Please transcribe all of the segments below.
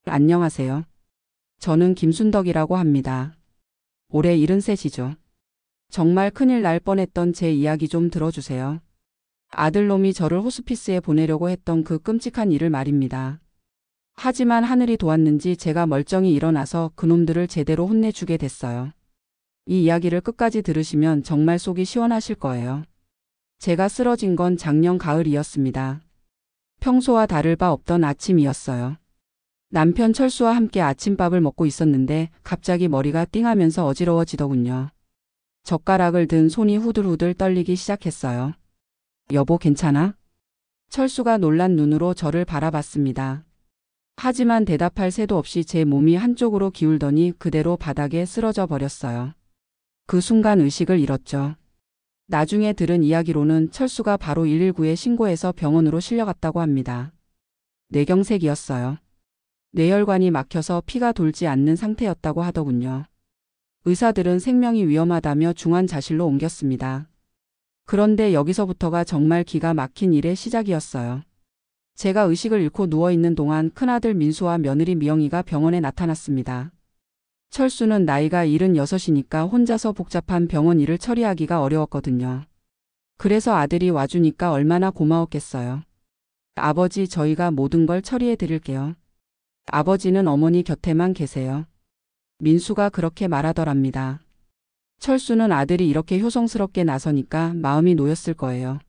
안녕하세요. 저는 김순덕이라고 합니다. 올해 73이죠. 정말 큰일 날 뻔했던 제 이야기 좀 들어주세요. 아들놈이 저를 호스피스에 보내려고 했던 그 끔찍한 일을 말입니다. 하지만 하늘이 도왔는지 제가 멀쩡히 일어나서 그놈들을 제대로 혼내주게 됐어요. 이 이야기를 끝까지 들으시면 정말 속이 시원하실 거예요. 제가 쓰러진 건 작년 가을이었습니다. 평소와 다를 바 없던 아침이었어요. 남편 철수와 함께 아침밥을 먹고 있었는데 갑자기 머리가 띵하면서 어지러워지더군요. 젓가락을 든 손이 후들후들 떨리기 시작했어요. 여보, 괜찮아? 철수가 놀란 눈으로 저를 바라봤습니다. 하지만 대답할 새도 없이 제 몸이 한쪽으로 기울더니 그대로 바닥에 쓰러져 버렸어요. 그 순간 의식을 잃었죠. 나중에 들은 이야기로는 철수가 바로 119에 신고해서 병원으로 실려갔다고 합니다. 뇌경색이었어요. 뇌혈관이 막혀서 피가 돌지 않는 상태였다고 하더군요. 의사들은 생명이 위험하다며 중환자실로 옮겼습니다. 그런데 여기서부터가 정말 기가 막힌 일의 시작이었어요. 제가 의식을 잃고 누워있는 동안 큰아들 민수와 며느리 미영이가 병원에 나타났습니다. 철수는 나이가 76이니까 혼자서 복잡한 병원 일을 처리하기가 어려웠거든요. 그래서 아들이 와주니까 얼마나 고마웠겠어요. 아버지, 저희가 모든 걸 처리해 드릴게요. 아버지는 어머니 곁에만 계세요. 민수가 그렇게 말하더랍니다. 철수는 아들이 이렇게 효성스럽게 나서니까 마음이 놓였을 거예요.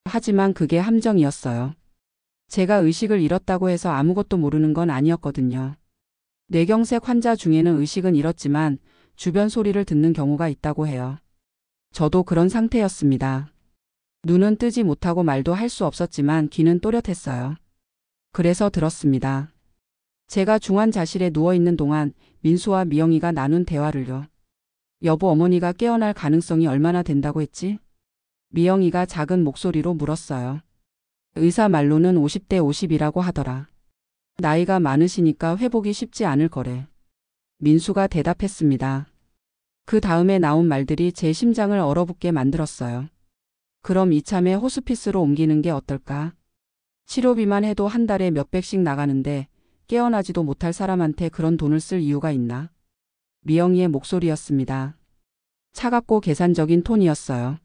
하지만 그게 함정이었어요. 제가 의식을 잃었다고 해서 아무것도 모르는 건 아니었거든요. 뇌경색 환자 중에는 의식은 잃었지만 주변 소리를 듣는 경우가 있다고 해요. 저도 그런 상태였습니다. 눈은 뜨지 못하고 말도 할 수 없었지만 귀는 또렷했어요. 그래서 들었습니다. 제가 중환자실에 누워있는 동안 민수와 미영이가 나눈 대화를요. 여보, 어머니가 깨어날 가능성이 얼마나 된다고 했지? 미영이가 작은 목소리로 물었어요. 의사 말로는 50대 50이라고 하더라. 나이가 많으시니까 회복이 쉽지 않을 거래. 민수가 대답했습니다. 그 다음에 나온 말들이 제 심장을 얼어붙게 만들었어요. 그럼 이참에 호스피스로 옮기는 게 어떨까? 치료비만 해도 한 달에 몇백씩 나가는데 깨어나지도 못할 사람한테 그런 돈을 쓸 이유가 있나? 미영이의 목소리였습니다. 차갑고 계산적인 톤이었어요.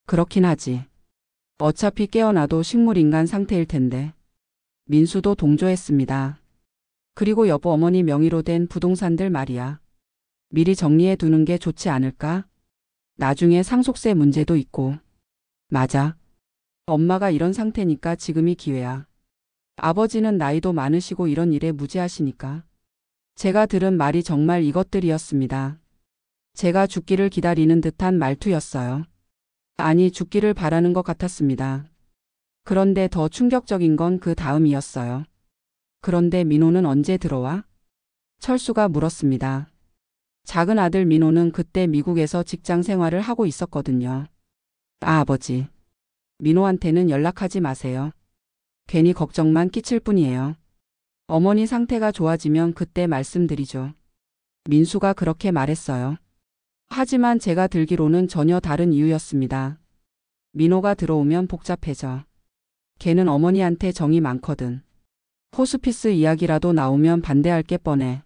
그렇긴 하지. 어차피 깨어나도 식물인간 상태일 텐데. 민수도 동조했습니다. 그리고 여보, 어머니 명의로 된 부동산들 말이야. 미리 정리해 두는 게 좋지 않을까? 나중에 상속세 문제도 있고. 맞아. 엄마가 이런 상태니까 지금이 기회야. 아버지는 나이도 많으시고 이런 일에 무지하시니까. 제가 들은 말이 정말 이것들이었습니다. 제가 죽기를 기다리는 듯한 말투였어요. 아니, 죽기를 바라는 것 같았습니다. 그런데 더 충격적인 건 그 다음이었어요. 그런데 민호는 언제 들어와? 철수가 물었습니다. 작은 아들 민호는 그때 미국에서 직장 생활을 하고 있었거든요. 아버지. 민호한테는 연락하지 마세요. 괜히 걱정만 끼칠 뿐이에요. 어머니 상태가 좋아지면 그때 말씀드리죠. 민수가 그렇게 말했어요. 하지만 제가 들기로는 전혀 다른 이유였습니다. 민호가 들어오면 복잡해져. 걔는 어머니한테 정이 많거든. 호스피스 이야기라도 나오면 반대할 게 뻔해.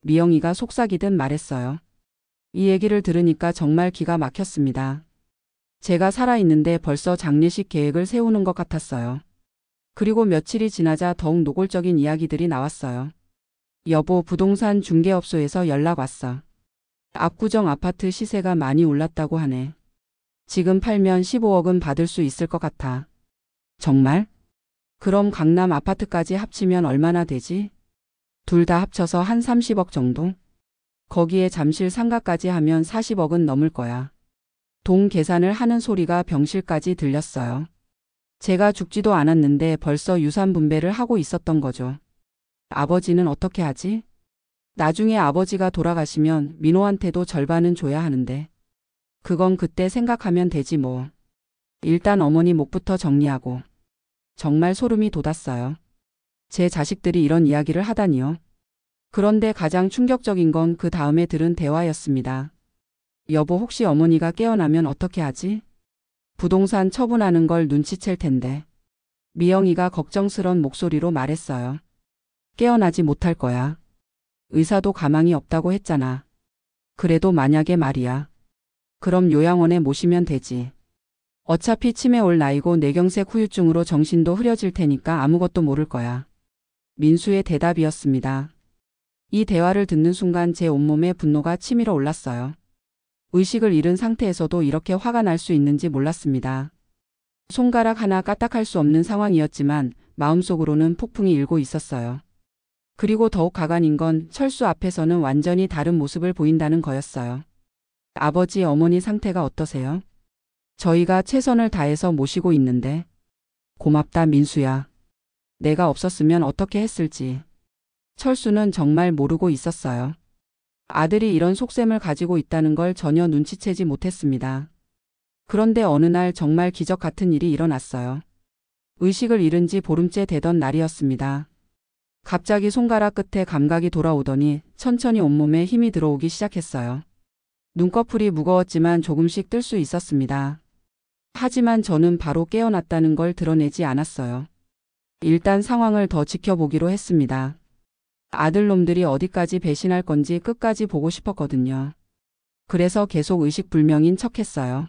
미영이가 속삭이듯 말했어요. 이 얘기를 들으니까 정말 기가 막혔습니다. 제가 살아있는데 벌써 장례식 계획을 세우는 것 같았어요. 그리고 며칠이 지나자 더욱 노골적인 이야기들이 나왔어요. 여보, 부동산 중개업소에서 연락 왔어. 압구정 아파트 시세가 많이 올랐다고 하네. 지금 팔면 15억은 받을 수 있을 것 같아. 정말? 그럼 강남 아파트까지 합치면 얼마나 되지? 둘 다 합쳐서 한 30억 정도? 거기에 잠실 상가까지 하면 40억은 넘을 거야. 동 계산을 하는 소리가 병실까지 들렸어요. 제가 죽지도 않았는데 벌써 유산 분배를 하고 있었던 거죠. 아버지는 어떻게 하지? 나중에 아버지가 돌아가시면 민호한테도 절반은 줘야 하는데. 그건 그때 생각하면 되지 뭐. 일단 어머니 목부터 정리하고. 정말 소름이 돋았어요. 제 자식들이 이런 이야기를 하다니요. 그런데 가장 충격적인 건 그 다음에 들은 대화였습니다. 여보, 혹시 어머니가 깨어나면 어떻게 하지? 부동산 처분하는 걸 눈치챌 텐데. 미영이가 걱정스런 목소리로 말했어요. 깨어나지 못할 거야. 의사도 가망이 없다고 했잖아. 그래도 만약에 말이야. 그럼 요양원에 모시면 되지. 어차피 치매 올 나이고 뇌경색 후유증으로 정신도 흐려질 테니까 아무것도 모를 거야. 민수의 대답이었습니다. 이 대화를 듣는 순간 제 온몸에 분노가 치밀어 올랐어요. 의식을 잃은 상태에서도 이렇게 화가 날 수 있는지 몰랐습니다. 손가락 하나 까딱할 수 없는 상황이었지만 마음속으로는 폭풍이 일고 있었어요. 그리고 더욱 가관인 건 철수 앞에서는 완전히 다른 모습을 보인다는 거였어요. 아버지, 어머니 상태가 어떠세요? 저희가 최선을 다해서 모시고 있는데. 고맙다, 민수야. 내가 없었으면 어떻게 했을지. 철수는 정말 모르고 있었어요. 아들이 이런 속셈을 가지고 있다는 걸 전혀 눈치채지 못했습니다. 그런데 어느 날 정말 기적 같은 일이 일어났어요. 의식을 잃은 지 보름째 되던 날이었습니다. 갑자기 손가락 끝에 감각이 돌아오더니 천천히 온몸에 힘이 들어오기 시작했어요. 눈꺼풀이 무거웠지만 조금씩 뜰 수 있었습니다. 하지만 저는 바로 깨어났다는 걸 드러내지 않았어요. 일단 상황을 더 지켜보기로 했습니다. 아들놈들이 어디까지 배신할 건지 끝까지 보고 싶었거든요. 그래서 계속 의식불명인 척했어요.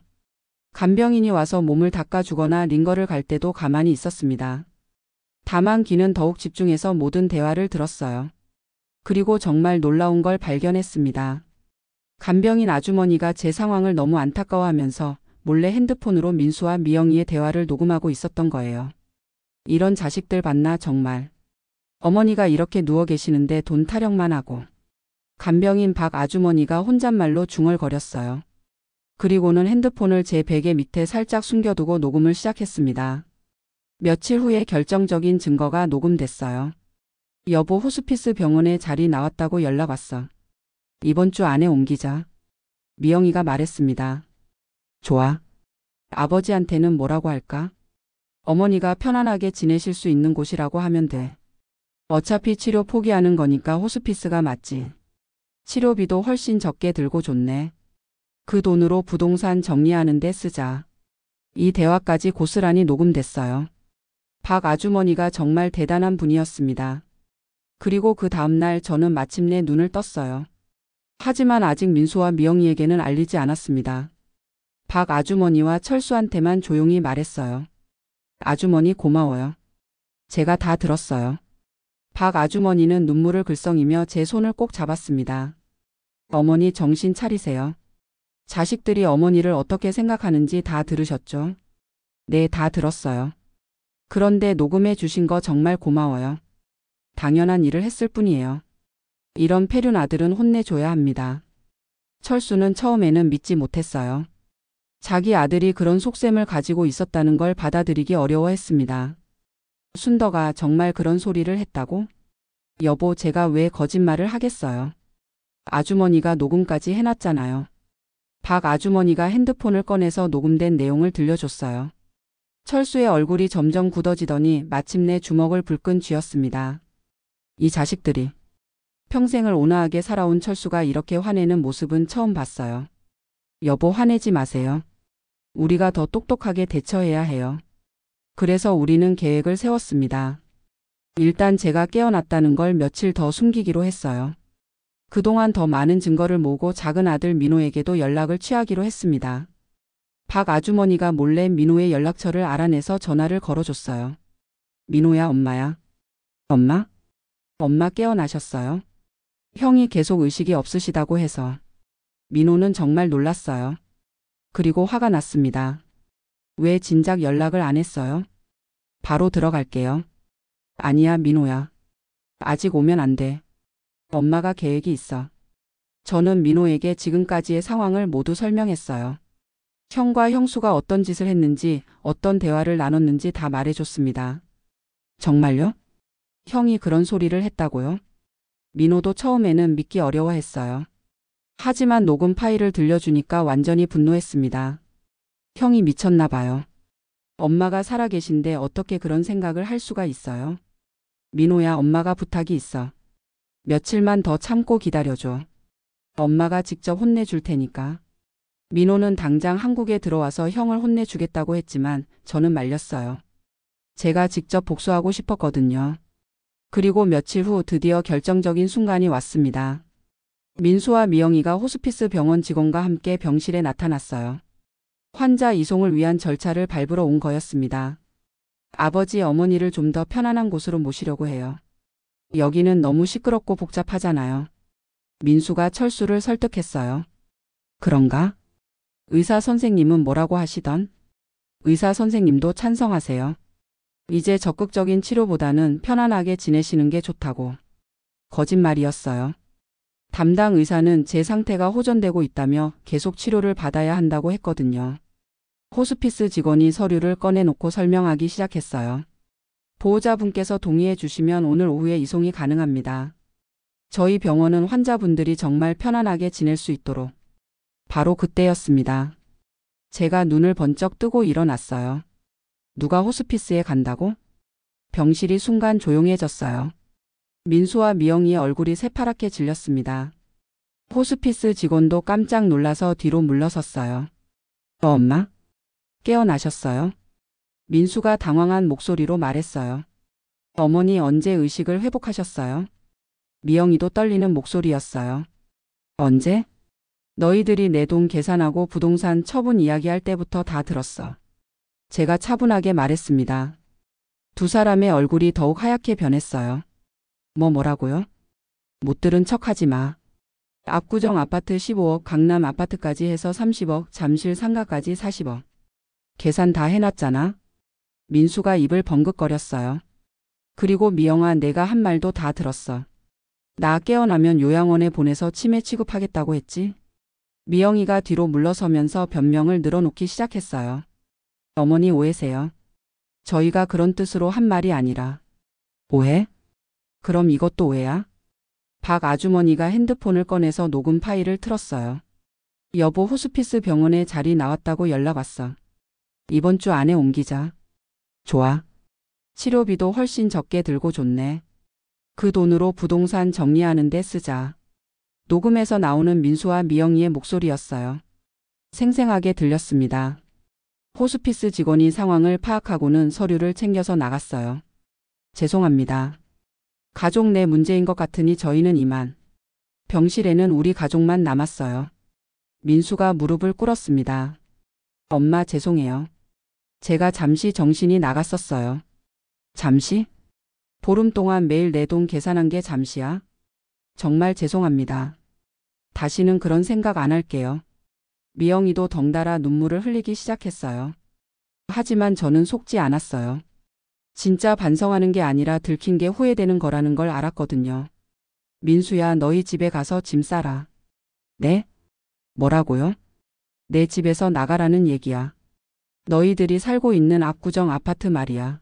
간병인이 와서 몸을 닦아주거나 링거를 갈 때도 가만히 있었습니다. 다만 귀는 더욱 집중해서 모든 대화를 들었어요. 그리고 정말 놀라운 걸 발견했습니다. 간병인 아주머니가 제 상황을 너무 안타까워하면서 몰래 핸드폰으로 민수와 미영이의 대화를 녹음하고 있었던 거예요. 이런 자식들 봤나 정말. 어머니가 이렇게 누워 계시는데 돈 타령만 하고. 간병인 박 아주머니가 혼잣말로 중얼거렸어요. 그리고는 핸드폰을 제 베개 밑에 살짝 숨겨두고 녹음을 시작했습니다. 며칠 후에 결정적인 증거가 녹음됐어요. 여보, 호스피스 병원에 자리 나왔다고 연락 왔어. 이번 주 안에 옮기자. 미영이가 말했습니다. 좋아. 아버지한테는 뭐라고 할까? 어머니가 편안하게 지내실 수 있는 곳이라고 하면 돼. 어차피 치료 포기하는 거니까 호스피스가 맞지. 치료비도 훨씬 적게 들고 좋네. 그 돈으로 부동산 정리하는 데 쓰자. 이 대화까지 고스란히 녹음됐어요. 박 아주머니가 정말 대단한 분이었습니다. 그리고 그 다음날 저는 마침내 눈을 떴어요. 하지만 아직 민수와 미영이에게는 알리지 않았습니다. 박 아주머니와 철수한테만 조용히 말했어요. 아주머니 고마워요. 제가 다 들었어요. 박 아주머니는 눈물을 글썽이며 제 손을 꼭 잡았습니다. 어머니 정신 차리세요. 자식들이 어머니를 어떻게 생각하는지 다 들으셨죠? 네, 다 들었어요. 그런데 녹음해 주신 거 정말 고마워요. 당연한 일을 했을 뿐이에요. 이런 폐륜 아들은 혼내줘야 합니다. 철수는 처음에는 믿지 못했어요. 자기 아들이 그런 속셈을 가지고 있었다는 걸 받아들이기 어려워했습니다. 순덕아, 정말 그런 소리를 했다고? 여보, 제가 왜 거짓말을 하겠어요. 아주머니가 녹음까지 해놨잖아요. 박 아주머니가 핸드폰을 꺼내서 녹음된 내용을 들려줬어요. 철수의 얼굴이 점점 굳어지더니 마침내 주먹을 불끈 쥐었습니다. 이 자식들이. 평생을 온화하게 살아온 철수가 이렇게 화내는 모습은 처음 봤어요. 여보, 화내지 마세요. 우리가 더 똑똑하게 대처해야 해요. 그래서 우리는 계획을 세웠습니다. 일단 제가 깨어났다는 걸 며칠 더 숨기기로 했어요. 그동안 더 많은 증거를 모으고 작은 아들 민호에게도 연락을 취하기로 했습니다. 박 아주머니가 몰래 민호의 연락처를 알아내서 전화를 걸어줬어요. 민호야, 엄마야. 엄마? 엄마 깨어나셨어요? 형이 계속 의식이 없으시다고 해서. 민호는 정말 놀랐어요. 그리고 화가 났습니다. 왜 진작 연락을 안 했어요? 바로 들어갈게요. 아니야, 민호야. 아직 오면 안 돼. 엄마가 계획이 있어. 저는 민호에게 지금까지의 상황을 모두 설명했어요. 형과 형수가 어떤 짓을 했는지, 어떤 대화를 나눴는지 다 말해줬습니다. 정말요? 형이 그런 소리를 했다고요? 민호도 처음에는 믿기 어려워했어요. 하지만 녹음 파일을 들려주니까 완전히 분노했습니다. 형이 미쳤나 봐요. 엄마가 살아계신데 어떻게 그런 생각을 할 수가 있어요? 민호야, 엄마가 부탁이 있어. 며칠만 더 참고 기다려줘. 엄마가 직접 혼내줄 테니까. 민호는 당장 한국에 들어와서 형을 혼내주겠다고 했지만 저는 말렸어요. 제가 직접 복수하고 싶었거든요. 그리고 며칠 후 드디어 결정적인 순간이 왔습니다. 민수와 미영이가 호스피스 병원 직원과 함께 병실에 나타났어요. 환자 이송을 위한 절차를 밟으러 온 거였습니다. 아버지 어머니를 좀 더 편안한 곳으로 모시려고 해요. 여기는 너무 시끄럽고 복잡하잖아요. 민수가 철수를 설득했어요. 그런가? 의사 선생님은 뭐라고 하시던? 의사 선생님도 찬성하세요. 이제 적극적인 치료보다는 편안하게 지내시는 게 좋다고. 거짓말이었어요. 담당 의사는 제 상태가 호전되고 있다며 계속 치료를 받아야 한다고 했거든요. 호스피스 직원이 서류를 꺼내놓고 설명하기 시작했어요. 보호자분께서 동의해 주시면 오늘 오후에 이송이 가능합니다. 저희 병원은 환자분들이 정말 편안하게 지낼 수 있도록. 바로 그때였습니다. 제가 눈을 번쩍 뜨고 일어났어요. 누가 호스피스에 간다고? 병실이 순간 조용해졌어요. 민수와 미영이의 얼굴이 새파랗게 질렸습니다. 호스피스 직원도 깜짝 놀라서 뒤로 물러섰어요. 엄마? 깨어나셨어요? 민수가 당황한 목소리로 말했어요. 어머니 언제 의식을 회복하셨어요? 미영이도 떨리는 목소리였어요. 언제? 너희들이 내 돈 계산하고 부동산 처분 이야기할 때부터 다 들었어. 제가 차분하게 말했습니다. 두 사람의 얼굴이 더욱 하얗게 변했어요. 뭐라고요? 못 들은 척하지 마. 압구정 아파트 15억, 강남 아파트까지 해서 30억, 잠실 상가까지 40억. 계산 다 해놨잖아. 민수가 입을 벙긋거렸어요. 그리고 미영아, 내가 한 말도 다 들었어. 나 깨어나면 요양원에 보내서 치매 취급하겠다고 했지? 미영이가 뒤로 물러서면서 변명을 늘어놓기 시작했어요. 어머니 오해세요. 저희가 그런 뜻으로 한 말이 아니라. 오해? 그럼 이것도 오해야? 박 아주머니가 핸드폰을 꺼내서 녹음 파일을 틀었어요. 여보, 호스피스 병원에 자리 나왔다고 연락 왔어. 이번 주 안에 옮기자. 좋아. 치료비도 훨씬 적게 들고 좋네. 그 돈으로 부동산 정리하는 데 쓰자. 녹음에서 나오는 민수와 미영이의 목소리였어요. 생생하게 들렸습니다. 호스피스 직원이 상황을 파악하고는 서류를 챙겨서 나갔어요. 죄송합니다. 가족 내 문제인 것 같으니 저희는 이만. 병실에는 우리 가족만 남았어요. 민수가 무릎을 꿇었습니다. 엄마 죄송해요. 제가 잠시 정신이 나갔었어요. 잠시? 보름 동안 매일 내 돈 계산한 게 잠시야? 정말 죄송합니다. 다시는 그런 생각 안 할게요. 미영이도 덩달아 눈물을 흘리기 시작했어요. 하지만 저는 속지 않았어요. 진짜 반성하는 게 아니라 들킨 게 후회되는 거라는 걸 알았거든요. 민수야, 너희 집에 가서 짐 싸라. 네? 뭐라고요? 내 집에서 나가라는 얘기야. 너희들이 살고 있는 압구정 아파트 말이야.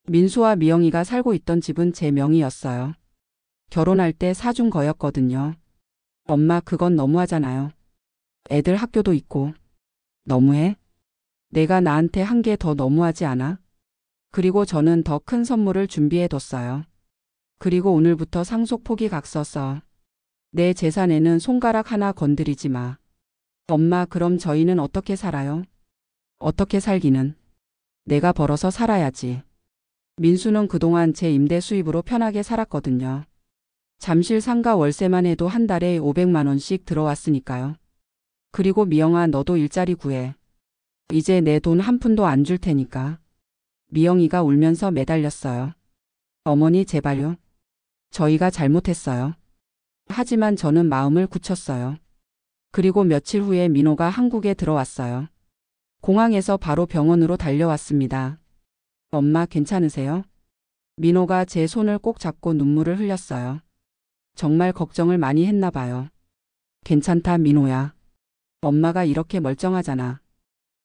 민수와 미영이가 살고 있던 집은 제 명의였어요. 결혼할 때 사준 거였거든요. 엄마, 그건 너무하잖아요. 애들 학교도 있고. 너무해? 내가 나한테 한 게 더 너무하지 않아? 그리고 저는 더 큰 선물을 준비해 뒀어요. 그리고 오늘부터 상속 포기각서 써. 내 재산에는 손가락 하나 건드리지 마. 엄마, 그럼 저희는 어떻게 살아요? 어떻게 살기는? 내가 벌어서 살아야지. 민수는 그동안 제 임대 수입으로 편하게 살았거든요. 잠실 상가 월세만 해도 한 달에 500만 원씩 들어왔으니까요. 그리고 미영아, 너도 일자리 구해. 이제 내 돈 한 푼도 안 줄 테니까. 미영이가 울면서 매달렸어요. 어머니 제발요. 저희가 잘못했어요. 하지만 저는 마음을 굳혔어요. 그리고 며칠 후에 민호가 한국에 들어왔어요. 공항에서 바로 병원으로 달려왔습니다. 엄마 괜찮으세요? 민호가 제 손을 꼭 잡고 눈물을 흘렸어요. 정말 걱정을 많이 했나 봐요. 괜찮다 민호야. 엄마가 이렇게 멀쩡하잖아.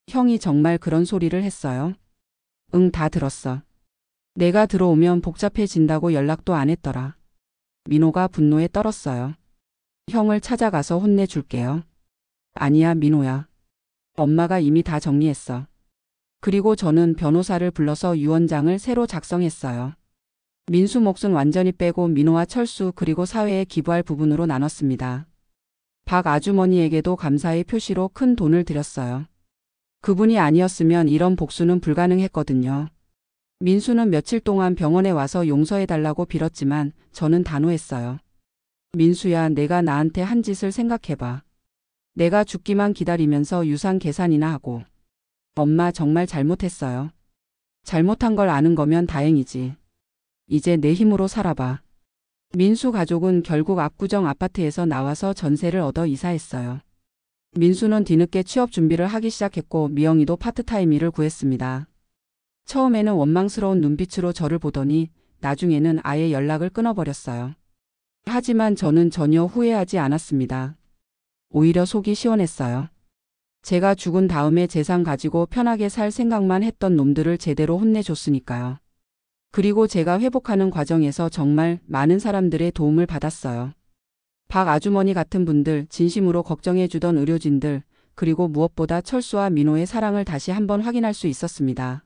형이 정말 그런 소리를 했어요? 응, 다 들었어. 내가 들어오면 복잡해진다고 연락도 안 했더라. 민호가 분노에 떨었어요. 형을 찾아가서 혼내줄게요. 아니야 민호야. 엄마가 이미 다 정리했어. 그리고 저는 변호사를 불러서 유언장을 새로 작성했어요. 민수 몫은 완전히 빼고 민호와 철수 그리고 사회에 기부할 부분으로 나눴습니다. 박 아주머니에게도 감사의 표시로 큰 돈을 드렸어요. 그분이 아니었으면 이런 복수는 불가능했거든요. 민수는 며칠 동안 병원에 와서 용서해달라고 빌었지만 저는 단호했어요. 민수야, 내가 나한테 한 짓을 생각해봐. 내가 죽기만 기다리면서 유산 계산이나 하고. 엄마 정말 잘못했어요. 잘못한 걸 아는 거면 다행이지. 이제 내 힘으로 살아봐. 민수 가족은 결국 압구정 아파트에서 나와서 전세를 얻어 이사했어요. 민수는 뒤늦게 취업 준비를 하기 시작했고 미영이도 파트타임 일을 구했습니다. 처음에는 원망스러운 눈빛으로 저를 보더니 나중에는 아예 연락을 끊어버렸어요. 하지만 저는 전혀 후회하지 않았습니다. 오히려 속이 시원했어요. 제가 죽은 다음에 재산 가지고 편하게 살 생각만 했던 놈들을 제대로 혼내줬으니까요. 그리고 제가 회복하는 과정에서 정말 많은 사람들의 도움을 받았어요. 박 아주머니 같은 분들, 진심으로 걱정해주던 의료진들, 그리고 무엇보다 철수와 민호의 사랑을 다시 한번 확인할 수 있었습니다.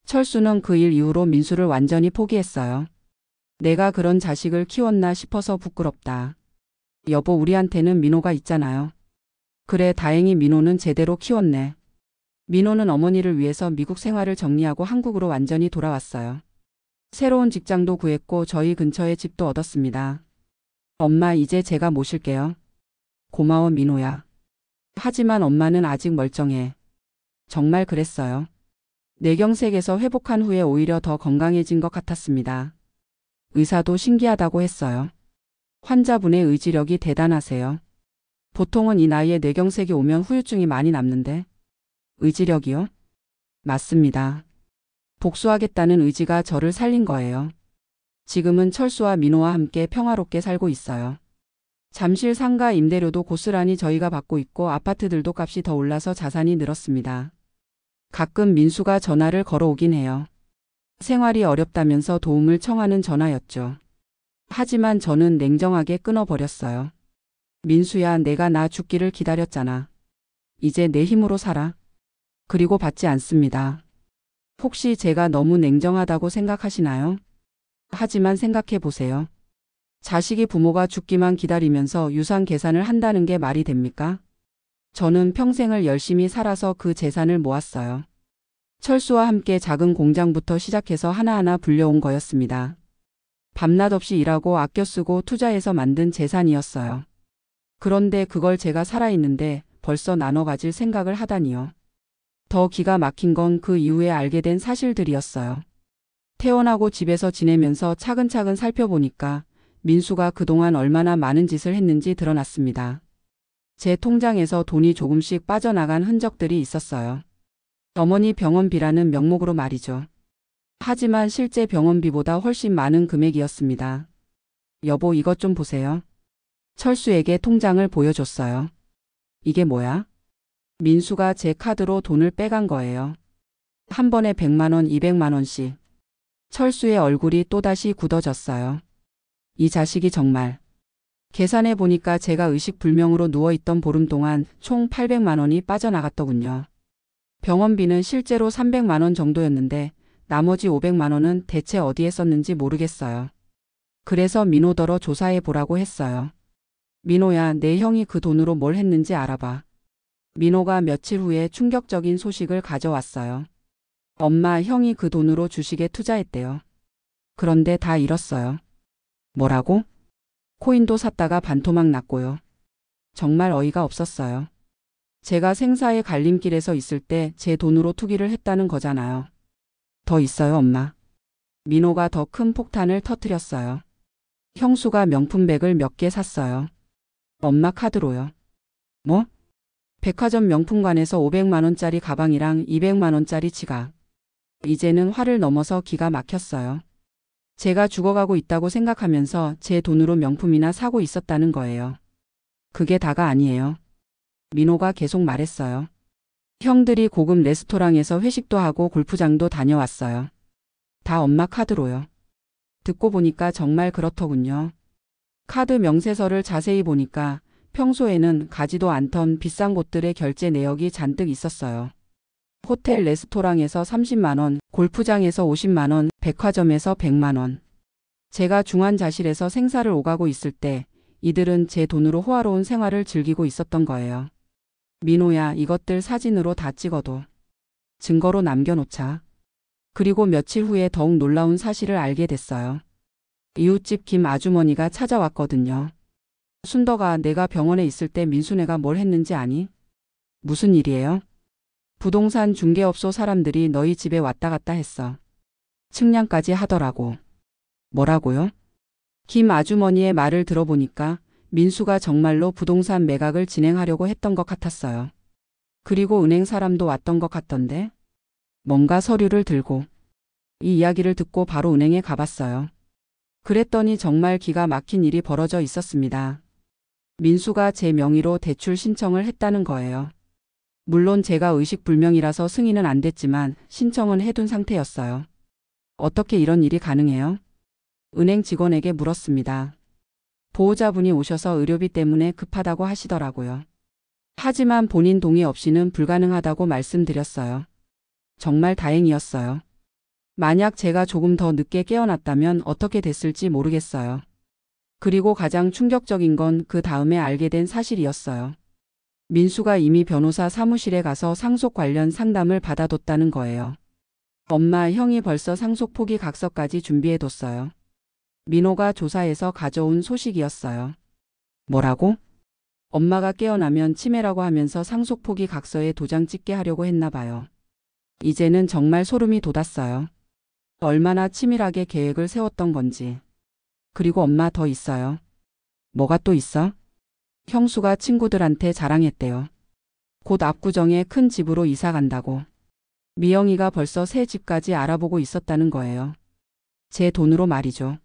철수는 그 일 이후로 민수를 완전히 포기했어요. 내가 그런 자식을 키웠나 싶어서 부끄럽다. 여보, 우리한테는 민호가 있잖아요. 그래, 다행히 민호는 제대로 키웠네. 민호는 어머니를 위해서 미국 생활을 정리하고 한국으로 완전히 돌아왔어요. 새로운 직장도 구했고 저희 근처에 집도 얻었습니다. 엄마, 이제 제가 모실게요. 고마워, 민호야. 하지만 엄마는 아직 멀쩡해. 정말 그랬어요. 뇌경색에서 회복한 후에 오히려 더 건강해진 것 같았습니다. 의사도 신기하다고 했어요. 환자분의 의지력이 대단하세요. 보통은 이 나이에 뇌경색이 오면 후유증이 많이 남는데. 의지력이요? 맞습니다. 복수하겠다는 의지가 저를 살린 거예요. 지금은 철수와 민호와 함께 평화롭게 살고 있어요. 잠실 상가 임대료도 고스란히 저희가 받고 있고 아파트들도 값이 더 올라서 자산이 늘었습니다. 가끔 민수가 전화를 걸어오긴 해요. 생활이 어렵다면서 도움을 청하는 전화였죠. 하지만 저는 냉정하게 끊어버렸어요. 민수야, 내가 나 죽기를 기다렸잖아. 이제 내 힘으로 살아. 그리고 받지 않습니다. 혹시 제가 너무 냉정하다고 생각하시나요? 하지만 생각해 보세요. 자식이 부모가 죽기만 기다리면서 유산 계산을 한다는 게 말이 됩니까? 저는 평생을 열심히 살아서 그 재산을 모았어요. 철수와 함께 작은 공장부터 시작해서 하나하나 불려온 거였습니다. 밤낮 없이 일하고 아껴 쓰고 투자해서 만든 재산이었어요. 그런데 그걸 제가 살아있는데 벌써 나눠 가질 생각을 하다니요. 더 기가 막힌 건 그 이후에 알게 된 사실들이었어요. 퇴원하고 집에서 지내면서 차근차근 살펴보니까 민수가 그동안 얼마나 많은 짓을 했는지 드러났습니다. 제 통장에서 돈이 조금씩 빠져나간 흔적들이 있었어요. 어머니 병원비라는 명목으로 말이죠. 하지만 실제 병원비보다 훨씬 많은 금액이었습니다. 여보, 이것 좀 보세요. 철수에게 통장을 보여줬어요. 이게 뭐야? 민수가 제 카드로 돈을 빼간 거예요. 한 번에 100만 원, 200만 원씩. 철수의 얼굴이 또다시 굳어졌어요. 이 자식이 정말. 계산해 보니까 제가 의식불명으로 누워있던 보름 동안 총 800만 원이 빠져나갔더군요. 병원비는 실제로 300만 원 정도였는데 나머지 500만 원은 대체 어디에 썼는지 모르겠어요. 그래서 민호더러 조사해 보라고 했어요. 민호야, 내 형이 그 돈으로 뭘 했는지 알아봐. 민호가 며칠 후에 충격적인 소식을 가져왔어요. 엄마, 형이 그 돈으로 주식에 투자했대요. 그런데 다 잃었어요. 뭐라고? 코인도 샀다가 반토막 났고요. 정말 어이가 없었어요. 제가 생사의 갈림길에서 있을 때 제 돈으로 투기를 했다는 거잖아요. 더 있어요, 엄마. 민호가 더 큰 폭탄을 터뜨렸어요. 형수가 명품백을 몇 개 샀어요. 엄마 카드로요. 뭐? 백화점 명품관에서 500만 원짜리 가방이랑 200만 원짜리 지갑. 이제는 화를 넘어서 기가 막혔어요. 제가 죽어가고 있다고 생각하면서 제 돈으로 명품이나 사고 있었다는 거예요. 그게 다가 아니에요. 민호가 계속 말했어요. 형들이 고급 레스토랑에서 회식도 하고 골프장도 다녀왔어요. 다 엄마 카드로요. 듣고 보니까 정말 그렇더군요. 카드 명세서를 자세히 보니까 평소에는 가지도 않던 비싼 곳들의 결제 내역이 잔뜩 있었어요. 호텔 레스토랑에서 30만 원, 골프장에서 50만 원, 백화점에서 100만 원. 제가 중환자실에서 생사를 오가고 있을 때 이들은 제 돈으로 호화로운 생활을 즐기고 있었던 거예요. 민호야, 이것들 사진으로 다 찍어도 증거로 남겨놓자. 그리고 며칠 후에 더욱 놀라운 사실을 알게 됐어요. 이웃집 김 아주머니가 찾아왔거든요. 순덕아, 내가 병원에 있을 때 민수네가 뭘 했는지 아니? 무슨 일이에요? 부동산 중개업소 사람들이 너희 집에 왔다 갔다 했어. 측량까지 하더라고. 뭐라고요? 김 아주머니의 말을 들어보니까 민수가 정말로 부동산 매각을 진행하려고 했던 것 같았어요. 그리고 은행 사람도 왔던 것 같던데? 뭔가 서류를 들고. 이 이야기를 듣고 바로 은행에 가봤어요. 그랬더니 정말 기가 막힌 일이 벌어져 있었습니다. 민수가 제 명의로 대출 신청을 했다는 거예요. 물론 제가 의식불명이라서 승인은 안 됐지만 신청은 해둔 상태였어요. 어떻게 이런 일이 가능해요? 은행 직원에게 물었습니다. 보호자분이 오셔서 의료비 때문에 급하다고 하시더라고요. 하지만 본인 동의 없이는 불가능하다고 말씀드렸어요. 정말 다행이었어요. 만약 제가 조금 더 늦게 깨어났다면 어떻게 됐을지 모르겠어요. 그리고 가장 충격적인 건 그 다음에 알게 된 사실이었어요. 민수가 이미 변호사 사무실에 가서 상속 관련 상담을 받아뒀다는 거예요. 엄마, 형이 벌써 상속 포기 각서까지 준비해뒀어요. 민호가 조사해서 가져온 소식이었어요. 뭐라고? 엄마가 깨어나면 치매라고 하면서 상속 포기 각서에 도장 찍게 하려고 했나 봐요. 이제는 정말 소름이 돋았어요. 얼마나 치밀하게 계획을 세웠던 건지. 그리고 엄마 더 있어요. 뭐가 또 있어? 형수가 친구들한테 자랑했대요. 곧 압구정에 큰 집으로 이사 간다고. 미영이가 벌써 새 집까지 알아보고 있었다는 거예요. 제 돈으로 말이죠.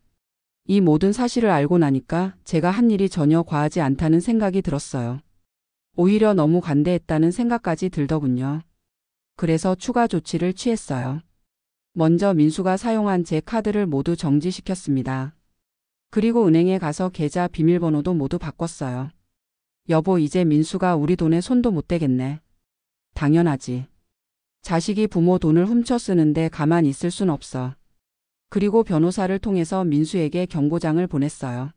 이 모든 사실을 알고 나니까 제가 한 일이 전혀 과하지 않다는 생각이 들었어요. 오히려 너무 관대했다는 생각까지 들더군요. 그래서 추가 조치를 취했어요. 먼저 민수가 사용한 제 카드를 모두 정지시켰습니다. 그리고 은행에 가서 계좌 비밀번호도 모두 바꿨어요. 여보, 이제 민수가 우리 돈에 손도 못 대겠네. 당연하지. 자식이 부모 돈을 훔쳐 쓰는데 가만히 있을 순 없어. 그리고 변호사를 통해서 민수에게 경고장을 보냈어요.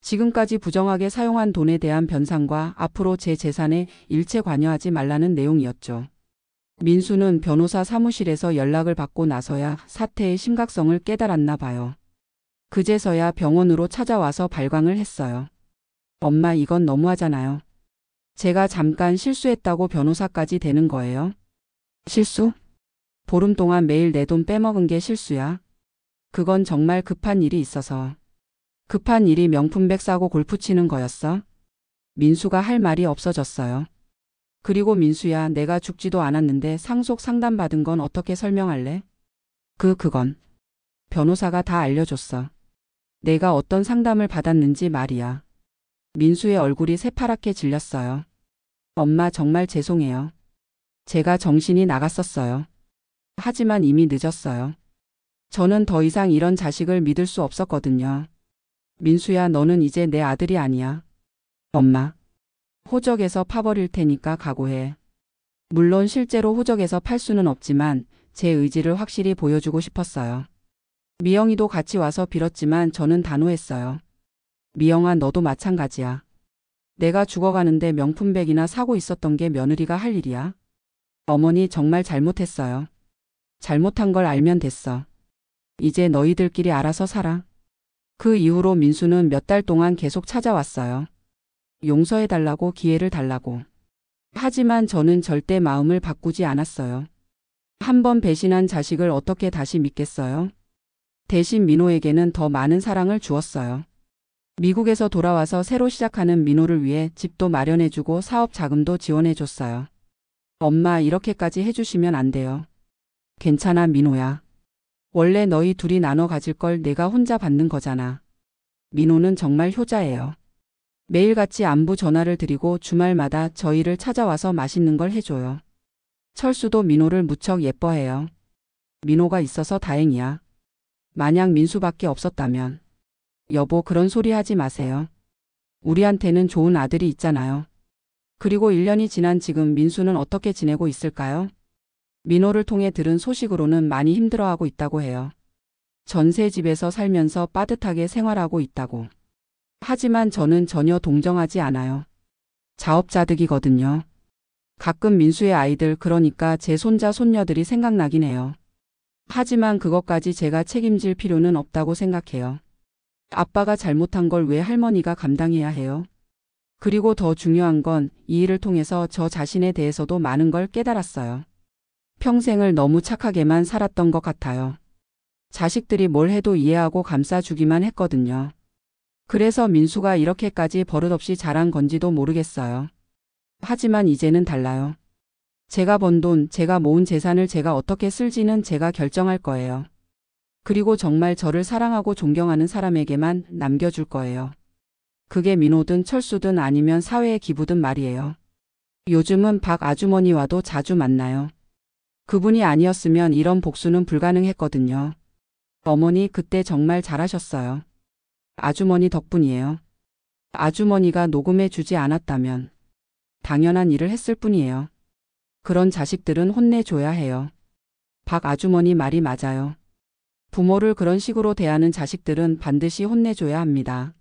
지금까지 부정하게 사용한 돈에 대한 변상과 앞으로 제 재산에 일체 관여하지 말라는 내용이었죠. 민수는 변호사 사무실에서 연락을 받고 나서야 사태의 심각성을 깨달았나 봐요. 그제서야 병원으로 찾아와서 발광을 했어요. 엄마, 이건 너무하잖아요. 제가 잠깐 실수했다고 변호사까지 되는 거예요? 실수? 보름 동안 매일 내 돈 빼먹은 게 실수야? 그건 정말 급한 일이 있어서. 급한 일이 명품백 사고 골프 치는 거였어? 민수가 할 말이 없어졌어요. 그리고 민수야, 내가 죽지도 않았는데 상속 상담 받은 건 어떻게 설명할래? 그건 변호사가 다 알려줬어. 내가 어떤 상담을 받았는지 말이야. 민수의 얼굴이 새파랗게 질렸어요. 엄마, 정말 죄송해요. 제가 정신이 나갔었어요. 하지만 이미 늦었어요. 저는 더 이상 이런 자식을 믿을 수 없었거든요. 민수야, 너는 이제 내 아들이 아니야. 엄마, 호적에서 파버릴 테니까 각오해. 물론 실제로 호적에서 팔 수는 없지만 제 의지를 확실히 보여주고 싶었어요. 미영이도 같이 와서 빌었지만 저는 단호했어요. 미영아, 너도 마찬가지야. 내가 죽어가는데 명품백이나 사고 있었던 게 며느리가 할 일이야? 어머니, 정말 잘못했어요. 잘못한 걸 알면 됐어. 이제 너희들끼리 알아서 살아. 그 이후로 민수는 몇 달 동안 계속 찾아왔어요. 용서해달라고, 기회를 달라고. 하지만 저는 절대 마음을 바꾸지 않았어요. 한 번 배신한 자식을 어떻게 다시 믿겠어요? 대신 민호에게는 더 많은 사랑을 주었어요. 미국에서 돌아와서 새로 시작하는 민호를 위해 집도 마련해주고 사업 자금도 지원해줬어요. 엄마, 이렇게까지 해주시면 안 돼요. 괜찮아, 민호야. 원래 너희 둘이 나눠 가질 걸 내가 혼자 받는 거잖아. 민호는 정말 효자예요. 매일같이 안부 전화를 드리고 주말마다 저희를 찾아와서 맛있는 걸 해줘요. 철수도 민호를 무척 예뻐해요. 민호가 있어서 다행이야. 만약 민수밖에 없었다면. 여보, 그런 소리 하지 마세요. 우리한테는 좋은 아들이 있잖아요. 그리고 1년이 지난 지금 민수는 어떻게 지내고 있을까요? 민호를 통해 들은 소식으로는 많이 힘들어하고 있다고 해요. 전세 집에서 살면서 빠듯하게 생활하고 있다고. 하지만 저는 전혀 동정하지 않아요. 자업자득이거든요. 가끔 민수의 아이들, 그러니까 제 손자 손녀들이 생각나긴 해요. 하지만 그것까지 제가 책임질 필요는 없다고 생각해요. 아빠가 잘못한 걸 왜 할머니가 감당해야 해요? 그리고 더 중요한 건 이 일을 통해서 저 자신에 대해서도 많은 걸 깨달았어요. 평생을 너무 착하게만 살았던 것 같아요. 자식들이 뭘 해도 이해하고 감싸주기만 했거든요. 그래서 민수가 이렇게까지 버릇없이 자란 건지도 모르겠어요. 하지만 이제는 달라요. 제가 번 돈, 제가 모은 재산을 제가 어떻게 쓸지는 제가 결정할 거예요. 그리고 정말 저를 사랑하고 존경하는 사람에게만 남겨줄 거예요. 그게 민호든 철수든 아니면 사회에 기부든 말이에요. 요즘은 박 아주머니와도 자주 만나요. 그분이 아니었으면 이런 복수는 불가능했거든요. 어머니 그때 정말 잘하셨어요. 아주머니 덕분이에요. 아주머니가 녹음해 주지 않았다면 당연한 일을 했을 뿐이에요. 그런 자식들은 혼내줘야 해요. 박 아주머니 말이 맞아요. 부모를 그런 식으로 대하는 자식들은 반드시 혼내줘야 합니다.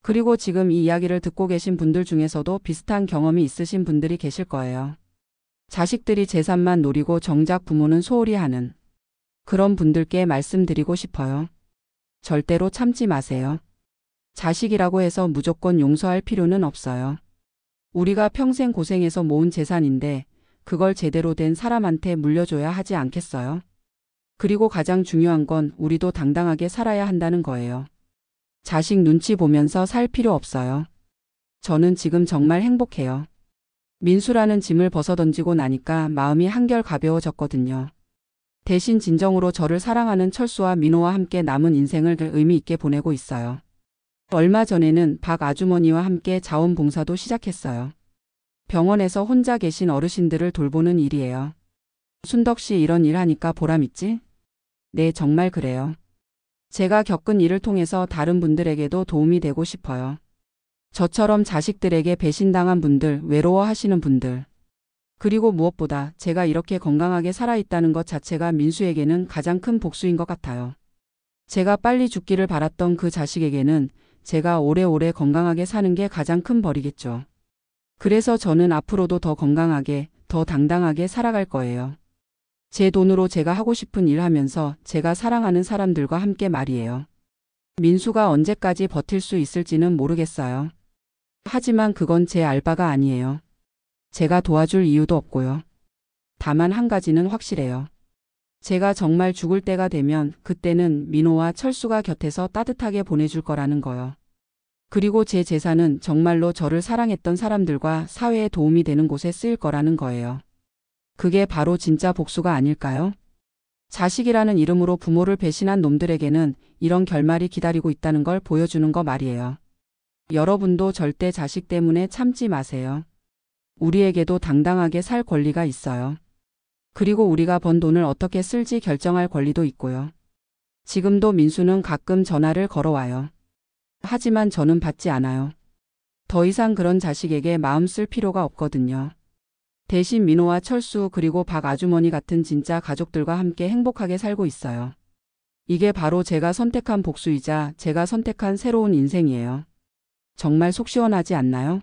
그리고 지금 이 이야기를 듣고 계신 분들 중에서도 비슷한 경험이 있으신 분들이 계실 거예요. 자식들이 재산만 노리고 정작 부모는 소홀히 하는 그런 분들께 말씀드리고 싶어요. 절대로 참지 마세요. 자식이라고 해서 무조건 용서할 필요는 없어요. 우리가 평생 고생해서 모은 재산인데 그걸 제대로 된 사람한테 물려줘야 하지 않겠어요? 그리고 가장 중요한 건 우리도 당당하게 살아야 한다는 거예요. 자식 눈치 보면서 살 필요 없어요. 저는 지금 정말 행복해요. 민수라는 짐을 벗어던지고 나니까 마음이 한결 가벼워졌거든요. 대신 진정으로 저를 사랑하는 철수와 민호와 함께 남은 인생을 의미 있게 보내고 있어요. 얼마 전에는 박 아주머니와 함께 자원봉사도 시작했어요. 병원에서 혼자 계신 어르신들을 돌보는 일이에요. 순덕 씨 이런 일 하니까 보람 있지? 네, 정말 그래요. 제가 겪은 일을 통해서 다른 분들에게도 도움이 되고 싶어요. 저처럼 자식들에게 배신당한 분들, 외로워하시는 분들. 그리고 무엇보다 제가 이렇게 건강하게 살아있다는 것 자체가 민수에게는 가장 큰 복수인 것 같아요. 제가 빨리 죽기를 바랐던 그 자식에게는 제가 오래오래 건강하게 사는 게 가장 큰 벌이겠죠. 그래서 저는 앞으로도 더 건강하게, 더 당당하게 살아갈 거예요. 제 돈으로 제가 하고 싶은 일 하면서 제가 사랑하는 사람들과 함께 말이에요. 민수가 언제까지 버틸 수 있을지는 모르겠어요. 하지만 그건 제 알바가 아니에요. 제가 도와줄 이유도 없고요. 다만 한 가지는 확실해요. 제가 정말 죽을 때가 되면 그때는 민호와 철수가 곁에서 따뜻하게 보내줄 거라는 거요. 그리고 제 재산은 정말로 저를 사랑했던 사람들과 사회에 도움이 되는 곳에 쓰일 거라는 거예요. 그게 바로 진짜 복수가 아닐까요? 자식이라는 이름으로 부모를 배신한 놈들에게는 이런 결말이 기다리고 있다는 걸 보여주는 거 말이에요. 여러분도 절대 자식 때문에 참지 마세요. 우리에게도 당당하게 살 권리가 있어요. 그리고 우리가 번 돈을 어떻게 쓸지 결정할 권리도 있고요. 지금도 민수는 가끔 전화를 걸어와요. 하지만 저는 받지 않아요. 더 이상 그런 자식에게 마음 쓸 필요가 없거든요. 대신 민호와 철수 그리고 박 아주머니 같은 진짜 가족들과 함께 행복하게 살고 있어요. 이게 바로 제가 선택한 복수이자 제가 선택한 새로운 인생이에요. 정말 속 시원하지 않나요?